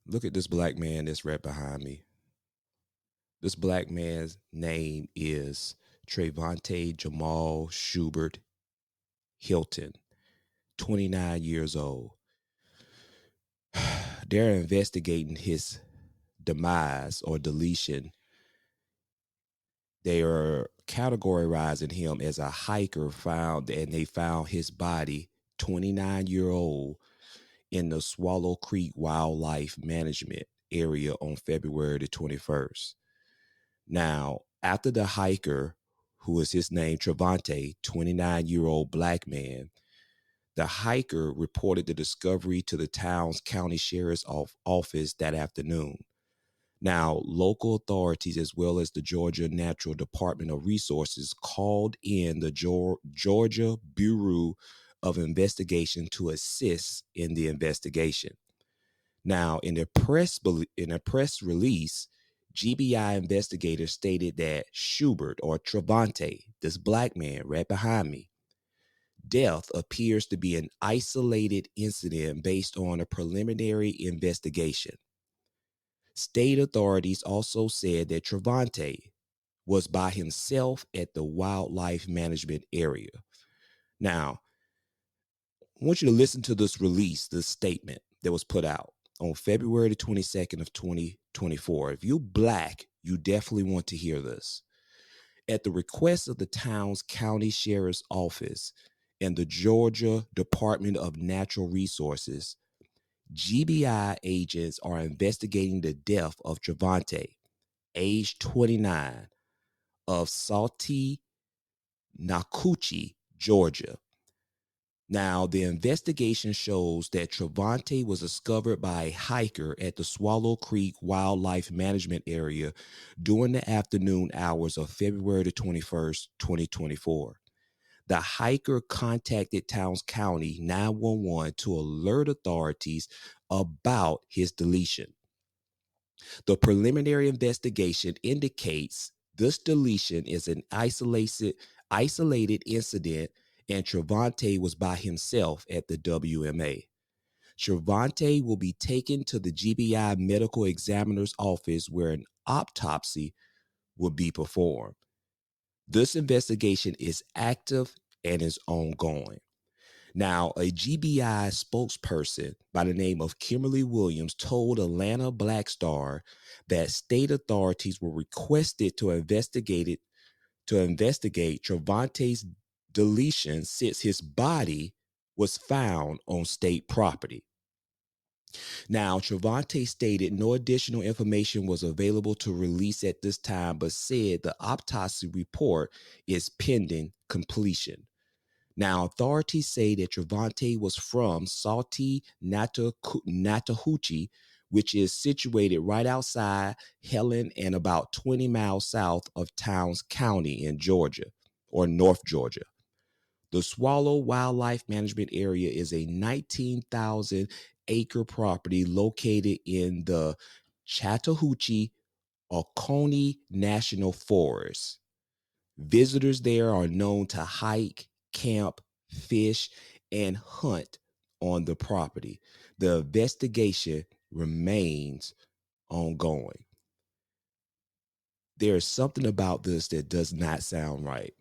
Look at this black man that's right behind me. This black man's name is Trevante Jamal Schubert Hilton, 29 years old. They're investigating his demise or deletion. They are categorizing him as a hiker found, and they found his body, 29-year-old, in the Swallow Creek Wildlife Management area on February the 21st. Now, after the hiker, who is his name, Trevante, 29-year-old black man, the hiker reported the discovery to the town's county sheriff's office that afternoon. Now, local authorities, as well as the Georgia Natural Department of Resources, called in the Georgia Bureau of Investigation to assist in the investigation. Now, in a press release, GBI investigators stated that Schubert, or Trevante, this black man right behind me, death appears to be an isolated incident based on a preliminary investigation. State authorities also said that Trevante was by himself at the wildlife management area. Now, I want you to listen to this release, this statement that was put out on February the 22nd of 2024. If you're black, you definitely want to hear this. At the request of the town's county sheriff's office and the Georgia Department of Natural Resources, GBI agents are investigating the death of Trevante, age 29, of Salty Nakuchi, Georgia. Now, the investigation shows that Trevante was discovered by a hiker at the Swallow Creek Wildlife Management Area during the afternoon hours of February the 21st, 2024. The hiker contacted Towns County 911 to alert authorities about his deletion. The preliminary investigation indicates this deletion is an isolated incident, and Trevante was by himself at the WMA. Trevante will be taken to the GBI medical examiner's office where an autopsy will be performed. This investigation is active and is ongoing. Now, a GBI spokesperson by the name of Kimberly Williams told Atlanta Black Star that state authorities were requested to investigate Trevante's deletion since his body was found on state property. Now, Trevante stated no additional information was available to release at this time, but said the autopsy report is pending completion. Now, authorities say that Trevante was from Salty Natahuchi, which is situated right outside Helen and about 20 miles south of Towns County in Georgia, or North Georgia. The Swallow Wildlife Management Area is a 19,000-acre property located in the Chattahoochee Oconee National Forest. Visitors there are known to hike, camp, fish, and hunt on the property. The investigation remains ongoing. There is something about this that does not sound right.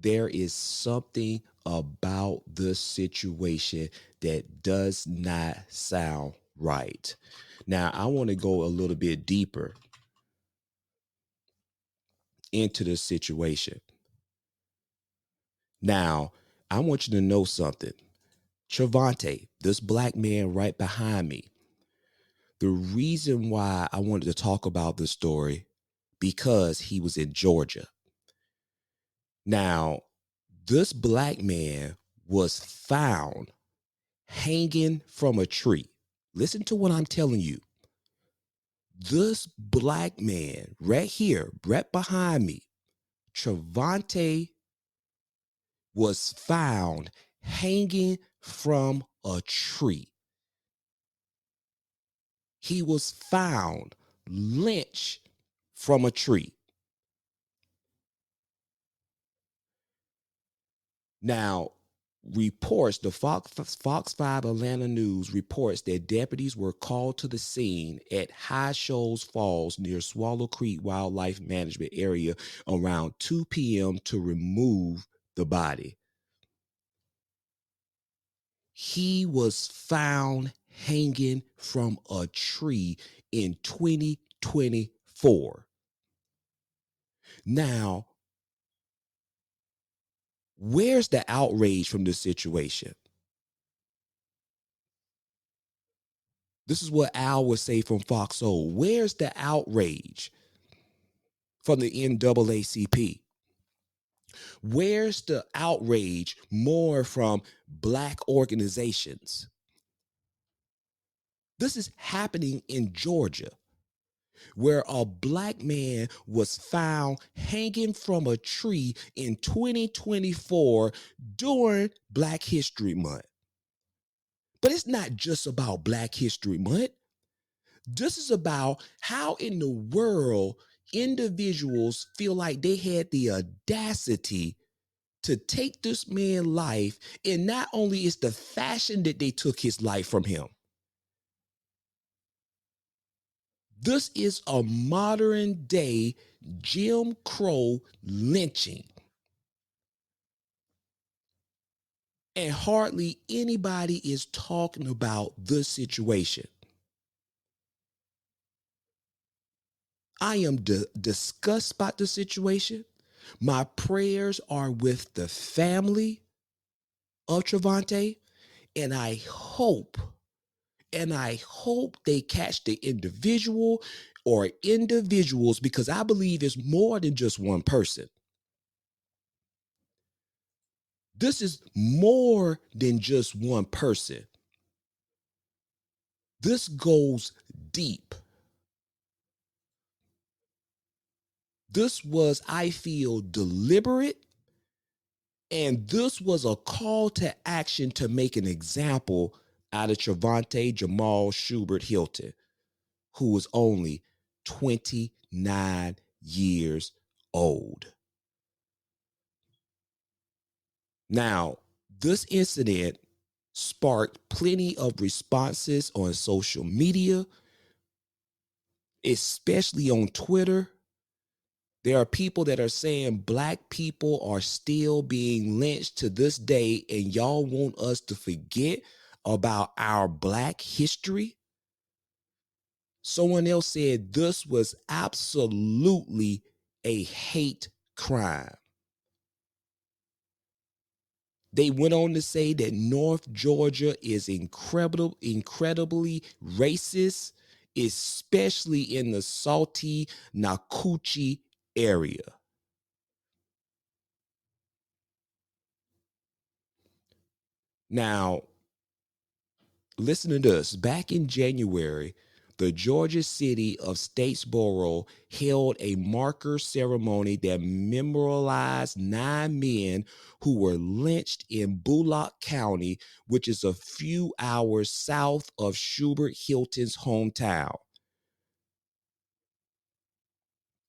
There is something about this situation that does not sound right. Now, I want to go a little bit deeper into the situation. Now, I want you to know something. Trevante, this black man right behind me, the reason why I wanted to talk about this story, because he was in Georgia. Now, this black man was found hanging from a tree. Listen to what I'm telling you. This black man right here, right behind me, Trevante, was found hanging from a tree. He was found lynched from a tree. Now, reports, the Fox 5 Atlanta News reports that deputies were called to the scene at High Shoals Falls near Swallow Creek Wildlife Management Area around 2 p.m. to remove the body. He was found hanging from a tree in 2024. Now, where's the outrage from this situation? This is what Al would say from Fox O. Where's the outrage from the NAACP? Where's the outrage more from Black organizations? This is happening in Georgia, where a Black man was found hanging from a tree in 2024 during Black History Month. But it's not just about Black History Month. This is about how in the world individuals feel like they had the audacity to take this man's life, and not only is the fashion that they took his life from him. This is a modern day Jim Crow lynching. And hardly anybody is talking about this situation. I am disgusted about the situation. My prayers are with the family of Trevante, and I hope they catch the individual or individuals, because I believe it's more than just one person. This is more than just one person. This goes deep. This was, I feel, deliberate, and this was a call to action to make an example out of Trevante Jamal Schubert Hilton, who was only 29 years old. Now, this incident sparked plenty of responses on social media, especially on Twitter. There are people that are saying Black people are still being lynched to this day, and y'all want us to forget about our Black history. Someone else said this was absolutely a hate crime. They went on to say that North Georgia is incredibly racist, especially in the Salty Nakuchi area. Now, listen to this. Back in January, the Georgia city of Statesboro held a marker ceremony that memorialized 9 men who were lynched in Bullock County, which is a few hours south of Schubert Hilton's hometown.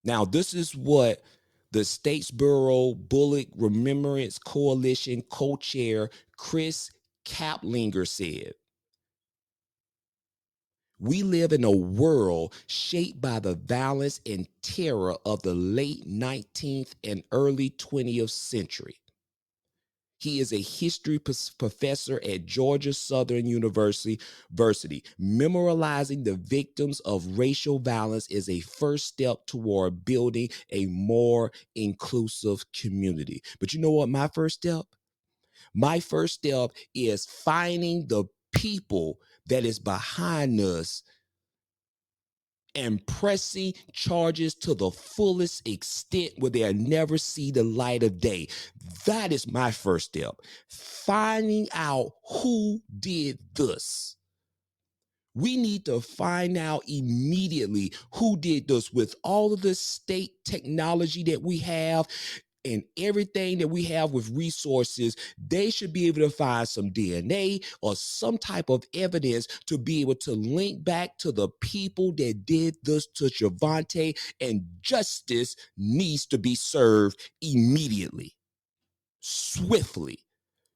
Now, this is what the Statesboro Bullock Remembrance Coalition co-chair Chris Kaplinger said. We live in a world shaped by the violence and terror of the late 19th and early 20th century. He is a history professor at Georgia Southern University. Memorializing the victims of racial violence is a first step toward building a more inclusive community. But you know what my first step? My first step is finding the people that is behind us and pressing charges to the fullest extent where they'll never see the light of day. That is my first step. Finding out who did this. We need to find out immediately who did this. With all of the state technology that we have and everything that we have with resources, they should be able to find some DNA or some type of evidence to be able to link back to the people that did this to Trevante, and justice needs to be served immediately, swiftly.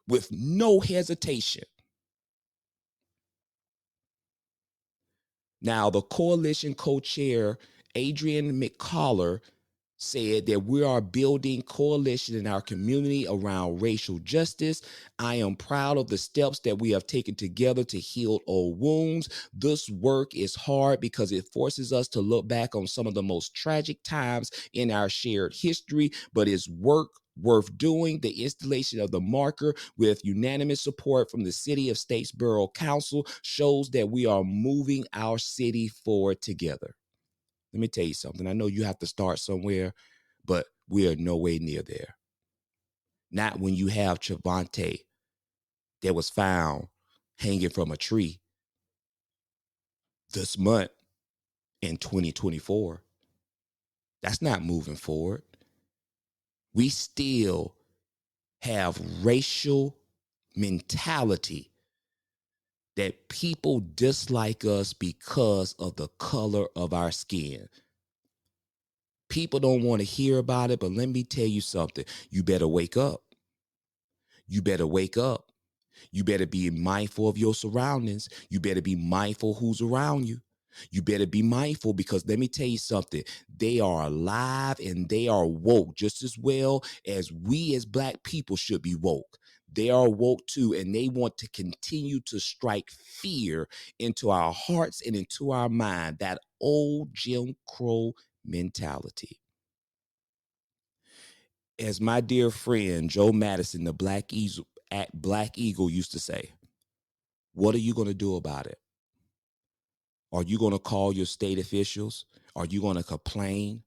with no hesitation. Now, the coalition co-chair, Adrian McCullough, said that we are building coalition in our community around racial justice. I am proud of the steps that we have taken together to heal old wounds. This work is hard because it forces us to look back on some of the most tragic times in our shared history, but it's work worth doing. The installation of the marker with unanimous support from the City of Statesboro Council shows that we are moving our city forward together. Let me tell you something. I know you have to start somewhere, but we are nowhere near there. Not when you have Trevante that was found hanging from a tree this month in 2024. That's not moving forward. We still have racial mentality that people dislike us because of the color of our skin. People don't want to hear about it, but let me tell you something. You better wake up. You better wake up. You better be mindful of your surroundings. You better be mindful who's around you. You better be mindful because let me tell you something. They are alive and they are woke just as well as we as Black people should be woke. They are woke too, and they want to continue to strike fear into our hearts and into our mind, that old Jim Crow mentality. As my dear friend Joe Madison, the Black Eagle used to say, what are you going to do about it? Are you going to call your state officials? Are you going to complain?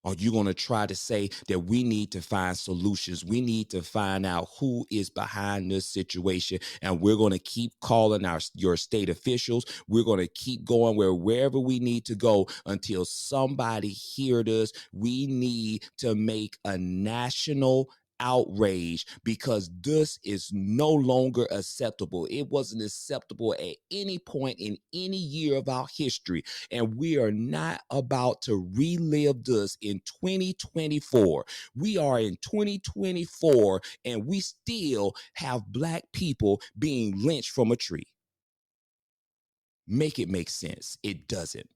Are you going to try to say that we need to find solutions? We need to find out who is behind this situation. And we're going to keep calling your state officials. We're going to keep going wherever we need to go until somebody hears us. We need to make a national outrage because this is no longer acceptable. It wasn't acceptable at any point in any year of our history. And we are not about to relive this in 2024. We are in 2024 and we still have Black people being lynched from a tree. Make it make sense. It doesn't.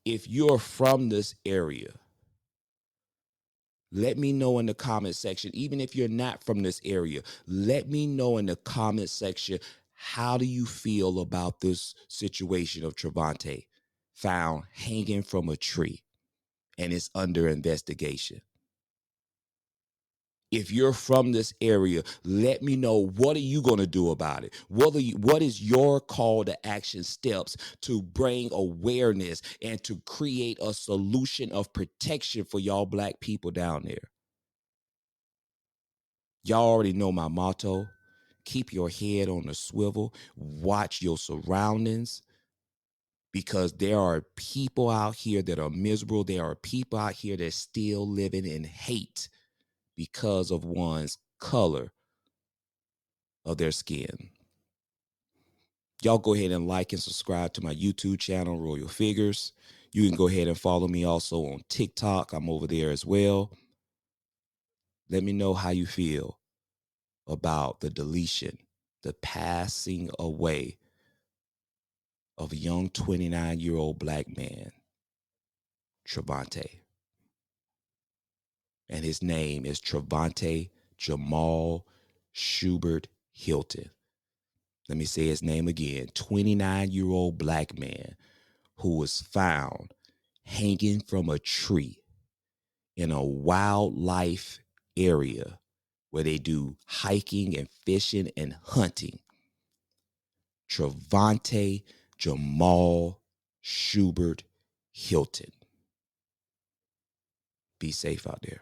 If you're from this area, let me know in the comment section. Even if you're not from this area, let me know in the comment section, how do you feel about this situation of Trevante found hanging from a tree and it's under investigation? If you're from this area, let me know, what are you going to do about it? What is your call to action steps to bring awareness and to create a solution of protection for y'all Black people down there? Y'all already know my motto. Keep your head on the swivel. Watch your surroundings, because there are people out here that are miserable. There are people out here that still living in hate because of one's color of their skin. Y'all go ahead and like and subscribe to my YouTube channel, Royal Figures. You can go ahead and follow me also on TikTok. I'm over there as well. Let me know how you feel about the deletion, the passing away of a young 29-year-old Black man, Trevante. And his name is Trevante Jamal Schubert Hilton. Let me say his name again. 29-year-old Black man who was found hanging from a tree in a wildlife area where they do hiking and fishing and hunting. Trevante Jamal Schubert Hilton. Be safe out there.